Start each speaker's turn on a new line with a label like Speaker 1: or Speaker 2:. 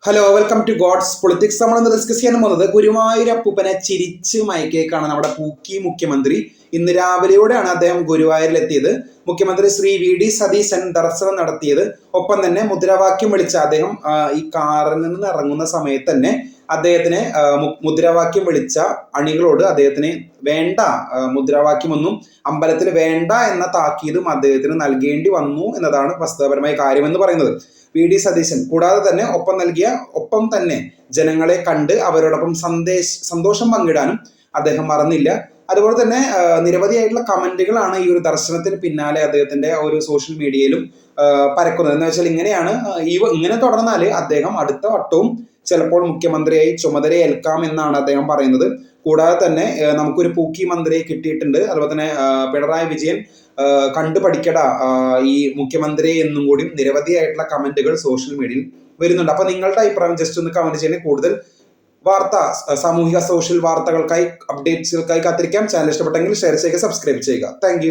Speaker 1: Hello, welcome to God's politics. നമ്മളിന്ന് discuss ചെയ്യാൻ പോകുന്നത് ഗുരുവായൂരപ്പൂപ്പനെ ചിരിച്ച് മയക്കേക്കാണ് നമ്മുടെ പൂക്കി മുഖ്യമന്ത്രി. ഇന്ന് രാവിലെയോടെയാണ് അദ്ദേഹം ഗുരുവായൂരിലെത്തിയത്. മുഖ്യമന്ത്രി ശ്രീ വി ഡി സതീശൻ ദർശനം നടത്തിയത്. ഒപ്പം തന്നെ മുദ്രാവാക്യം വിളിച്ച അദ്ദേഹം ഈ കാറിൽ നിന്ന് ഇറങ്ങുന്ന സമയത്ത് തന്നെ അദ്ദേഹത്തിന് മുദ്രാവാക്യം വിളിച്ച അണികളോട് അദ്ദേഹത്തിന് വേണ്ട മുദ്രാവാക്യമൊന്നും അമ്പലത്തിൽ വേണ്ട എന്ന താക്കീതും അദ്ദേഹത്തിന് നൽകേണ്ടി വന്നു എന്നതാണ് വസ്തുതാപരമായ കാര്യമെന്ന് പറയുന്നത്. വി ഡി സതീശൻ കൂടാതെ തന്നെ ഒപ്പം തന്നെ ജനങ്ങളെ കണ്ട് അവരോടൊപ്പം സന്തോഷം പങ്കിടാനും അദ്ദേഹം മറന്നില്ല. അതുപോലെ തന്നെ നിരവധിയായിട്ടുള്ള കമന്റുകളാണ് ഈ ഒരു ദർശനത്തിന് പിന്നാലെ അദ്ദേഹത്തിന്റെ ഒരു സോഷ്യൽ മീഡിയയിലും പരക്കുന്നത്. എന്ന് വെച്ചാൽ ഇങ്ങനെയാണ്, ഇങ്ങനെ തുടർന്നാൽ അദ്ദേഹം അടുത്ത വട്ടവും ചിലപ്പോൾ മുഖ്യമന്ത്രിയായി ചുമതലയേൽക്കാം എന്നാണ് അദ്ദേഹം പറയുന്നത്. കൂടാതെ തന്നെ നമുക്കൊരു പൂക്കി മന്ത്രിയെ കിട്ടിയിട്ടുണ്ട്. അതുപോലെ തന്നെ പിണറായി വിജയൻ കണ്ടു പഠിക്കട ഈ മുഖ്യമന്ത്രി എന്നും കൂടി നിരവധിയായിട്ടുള്ള കമന്റുകൾ സോഷ്യൽ മീഡിയയിൽ വരുന്നുണ്ട്. അപ്പൊ നിങ്ങളുടെ അഭിപ്രായം ജസ്റ്റ് ഒന്ന് കമന്റ് ചെയ്യണേ. കൂടുതൽ സാമൂഹിക സോഷ്യൽ വാർത്തകൾക്കായി അപ്ഡേറ്റ്സുകൾക്കായി കാത്തിരിക്കാം. ചാനൽ ഇഷ്ടപ്പെട്ടെങ്കിൽ ഷെയർ ചെയ്യുക, സബ്സ്ക്രൈബ് ചെയ്യുക. താങ്ക്